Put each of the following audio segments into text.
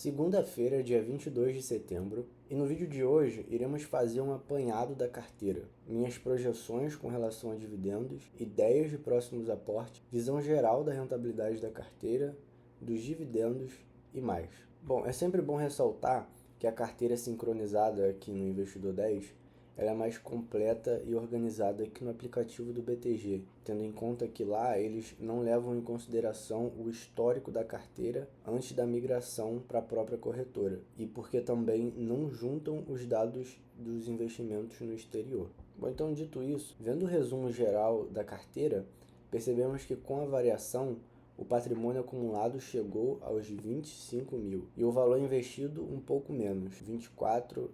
Segunda-feira, dia 22 de setembro, e no vídeo de hoje iremos fazer um apanhado da carteira, minhas projeções com relação a dividendos, ideias de próximos aportes, visão geral da rentabilidade da carteira, dos dividendos e mais. Bom, é sempre bom ressaltar que a carteira sincronizada aqui no Investidor 10 ela é mais completa e organizada que no aplicativo do BTG, tendo em conta que lá eles não levam em consideração o histórico da carteira antes da migração para a própria corretora, e porque também não juntam os dados dos investimentos no exterior. Bom, então dito isso, vendo o resumo geral da carteira, percebemos que com a variação o patrimônio acumulado chegou aos 25 mil e o valor investido um pouco menos, 24.800.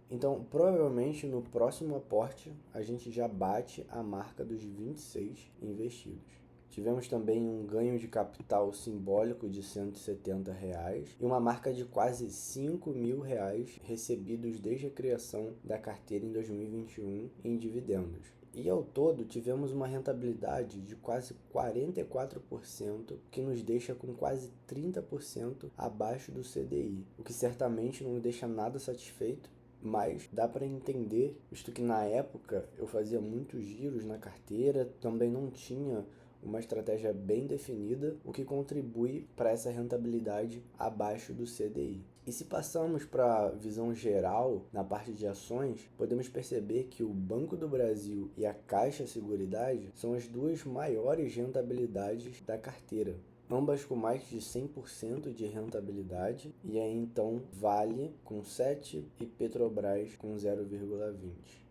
Então, provavelmente no próximo aporte a gente já bate a marca dos 26 investidos. Tivemos também um ganho de capital simbólico de R$170 e uma marca de quase R$5.000 recebidos desde a criação da carteira em 2021 em dividendos. E ao todo tivemos uma rentabilidade de quase 44%, que nos deixa com quase 30% abaixo do CDI, o que certamente não me deixa nada satisfeito, mas dá para entender, visto que na época eu fazia muitos giros na carteira, também não tinha uma estratégia bem definida, o que contribui para essa rentabilidade abaixo do CDI. E se passarmos para a visão geral na parte de ações, podemos perceber que o Banco do Brasil e a Caixa Seguridade são as duas maiores rentabilidades da carteira, ambas com mais de 100% de rentabilidade, e aí então Vale com 7 e Petrobras com 0,20,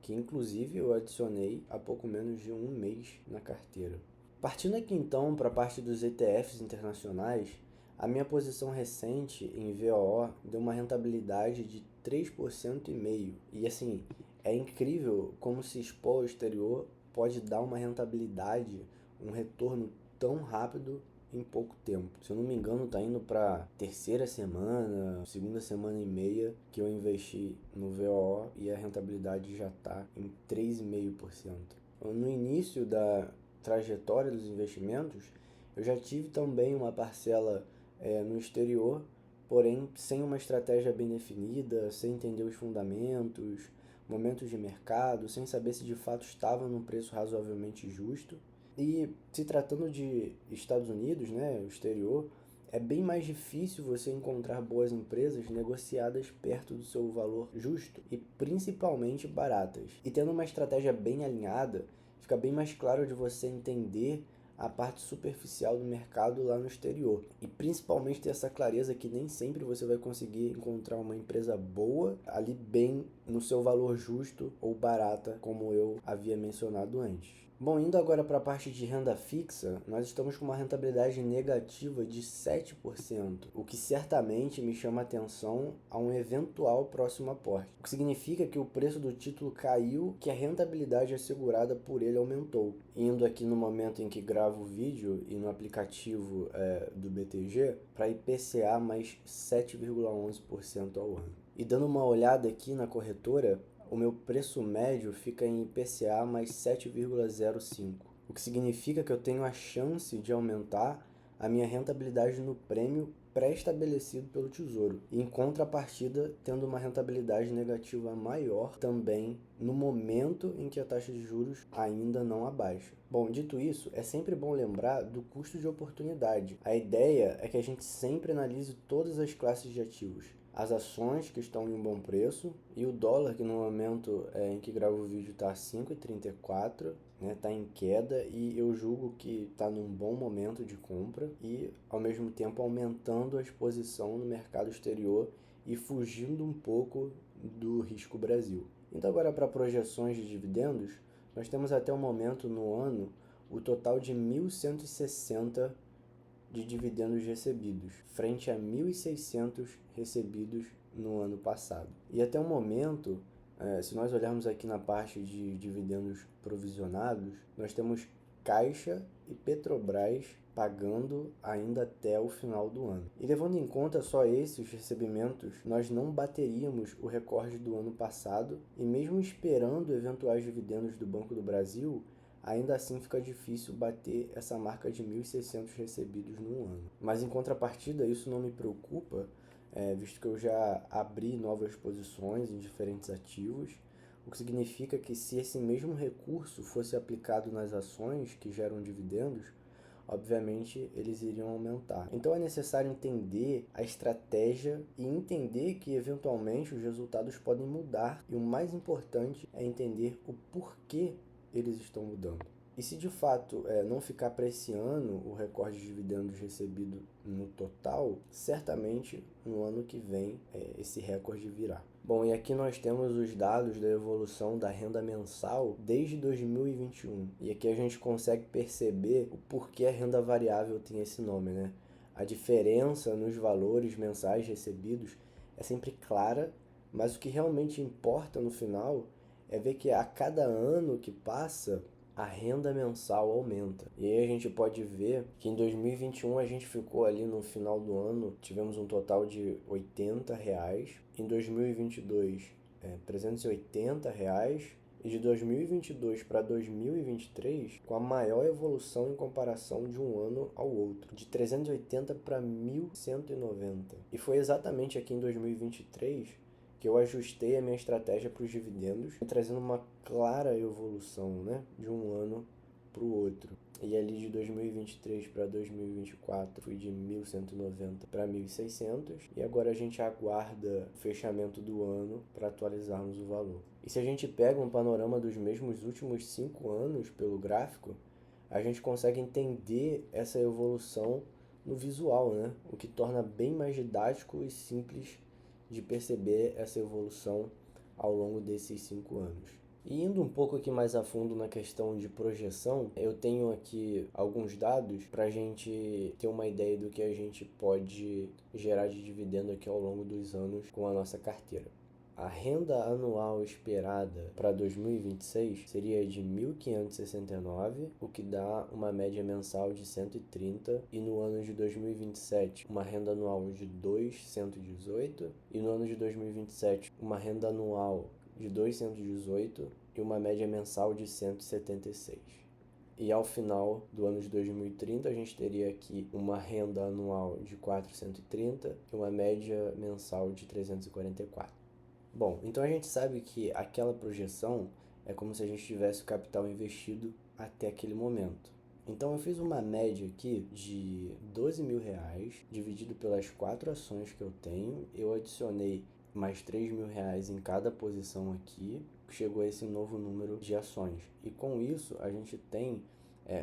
que inclusive eu adicionei há pouco menos de um mês na carteira. Partindo aqui então para a parte dos ETFs internacionais, a minha posição recente em VOO deu uma rentabilidade de 3,5%. E assim, é incrível como se expor ao exterior pode dar uma rentabilidade, um retorno tão rápido em pouco tempo. Se eu não me engano, está indo para terceira semana, segunda semana e meia que eu investi no VOO e a rentabilidade já está em 3,5%. No início da trajetória dos investimentos, eu já tive também uma parcela no exterior, porém sem uma estratégia bem definida, sem entender os fundamentos, momentos de mercado, sem saber se de fato estava num preço razoavelmente justo. E se tratando de Estados Unidos, né, o exterior, é bem mais difícil você encontrar boas empresas negociadas perto do seu valor justo e principalmente baratas. E tendo uma estratégia bem alinhada, fica bem mais claro de você entender a parte superficial do mercado lá no exterior. E principalmente ter essa clareza que nem sempre você vai conseguir encontrar uma empresa boa ali bem no seu valor justo ou barata, como eu havia mencionado antes. Bom, indo agora para a parte de renda fixa, nós estamos com uma rentabilidade negativa de 7%, o que certamente me chama a atenção a um eventual próximo aporte. O que significa que o preço do título caiu, que a rentabilidade assegurada por ele aumentou. Indo aqui no momento em que gravo o vídeo e no aplicativo do BTG, para IPCA mais 7,11% ao ano. E dando uma olhada aqui na corretora, o meu preço médio fica em IPCA mais 7,05, o que significa que eu tenho a chance de aumentar a minha rentabilidade no prêmio pré-estabelecido pelo Tesouro, e em contrapartida tendo uma rentabilidade negativa maior também no momento em que a taxa de juros ainda não abaixa. Bom, dito isso, é sempre bom lembrar do custo de oportunidade. A ideia é que a gente sempre analise todas as classes de ativos, as ações que estão em um bom preço e o dólar, que no momento em que gravo o vídeo está a 5,34, né, está em queda, e eu julgo que está num bom momento de compra e ao mesmo tempo aumentando a exposição no mercado exterior e fugindo um pouco do risco Brasil. Então agora para projeções de dividendos, nós temos até o momento no ano o total de 1.160 de dividendos recebidos, frente a 1.600 recebidos no ano passado. E até o momento, se nós olharmos aqui na parte de dividendos provisionados, nós temos Caixa e Petrobras pagando ainda até o final do ano. E levando em conta só esses recebimentos, nós não bateríamos o recorde do ano passado, e mesmo esperando eventuais dividendos do Banco do Brasil, ainda assim fica difícil bater essa marca de 1.600 recebidos num ano. Mas em contrapartida, isso não me preocupa, visto que eu já abri novas posições em diferentes ativos, o que significa que se esse mesmo recurso fosse aplicado nas ações que geram dividendos, obviamente eles iriam aumentar. Então é necessário entender a estratégia e entender que eventualmente os resultados podem mudar, e o mais importante é entender o porquê eles estão mudando. E se de fato não ficar para esse ano o recorde de dividendos recebido no total, certamente no ano que vem esse recorde virá. Bom, e aqui nós temos os dados da evolução da renda mensal desde 2021. E aqui a gente consegue perceber o porquê a renda variável tem esse nome, né? A diferença nos valores mensais recebidos é sempre clara, mas o que realmente importa no final é ver que a cada ano que passa, a renda mensal aumenta. E aí a gente pode ver que em 2021 a gente ficou ali no final do ano, tivemos um total de R$80, em 2022 R$380, e de 2022 para 2023 com a maior evolução em comparação de um ano ao outro, de 380 para 1.190. E foi exatamente aqui em 2023 que eu ajustei a minha estratégia para os dividendos, trazendo uma clara evolução, né, de um ano para o outro. E ali de 2023 para 2024 fui de 1.190 para 1.600, e agora a gente aguarda o fechamento do ano para atualizarmos o valor. E se a gente pega um panorama dos mesmos últimos 5 anos pelo gráfico, a gente consegue entender essa evolução no visual, né, o que torna bem mais didático e simples de perceber essa evolução ao longo desses 5 anos. E indo um pouco aqui mais a fundo na questão de projeção, eu tenho aqui alguns dados para a gente ter uma ideia do que a gente pode gerar de dividendo aqui ao longo dos anos com a nossa carteira. A renda anual esperada para 2026 seria de 1.569, o que dá uma média mensal de 130, e no ano de 2027 uma renda anual de 218, e no ano de 2027 uma renda anual de 218 e uma média mensal de 176. E ao final do ano de 2030 a gente teria aqui uma renda anual de 430 e uma média mensal de 344. Bom, então a gente sabe que aquela projeção é como se a gente tivesse o capital investido até aquele momento. Então eu fiz uma média aqui de R$12.000 dividido pelas 4 ações que eu tenho. Eu adicionei mais R$3.000 em cada posição aqui, chegou a esse novo número de ações. E com isso a gente tem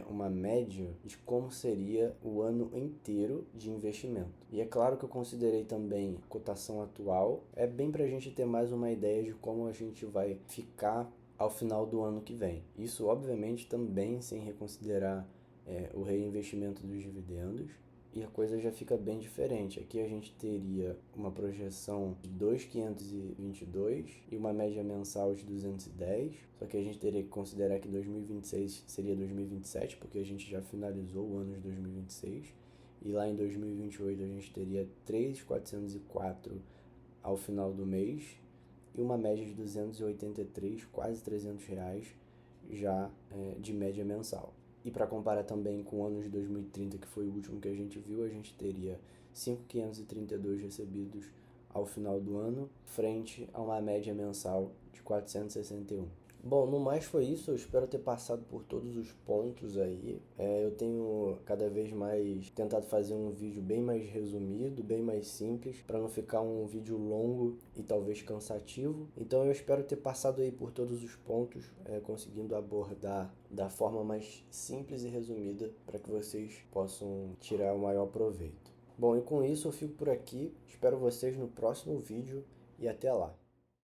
uma média de como seria o ano inteiro de investimento. E é claro que eu considerei também a cotação atual, bem para a gente ter mais uma ideia de como a gente vai ficar ao final do ano que vem. Isso obviamente também sem reconsiderar o reinvestimento dos dividendos, e a coisa já fica bem diferente. Aqui a gente teria uma projeção de 2.522 e uma média mensal de 210, só que a gente teria que considerar que 2026 seria 2027, porque a gente já finalizou o ano de 2026, e lá em 2028 a gente teria 3.404 ao final do mês, e uma média de 283, quase R$300 já de média mensal. E para comparar também com o ano de 2030, que foi o último que a gente viu, a gente teria 5.532 recebidos ao final do ano, frente a uma média mensal de 461. Bom, no mais foi isso, eu espero ter passado por todos os pontos aí. Eu tenho cada vez mais tentado fazer um vídeo bem mais resumido, bem mais simples, para não ficar um vídeo longo e talvez cansativo. Então eu espero ter passado aí por todos os pontos, conseguindo abordar da forma mais simples e resumida para que vocês possam tirar o maior proveito. Bom, e com isso eu fico por aqui, espero vocês no próximo vídeo e até lá.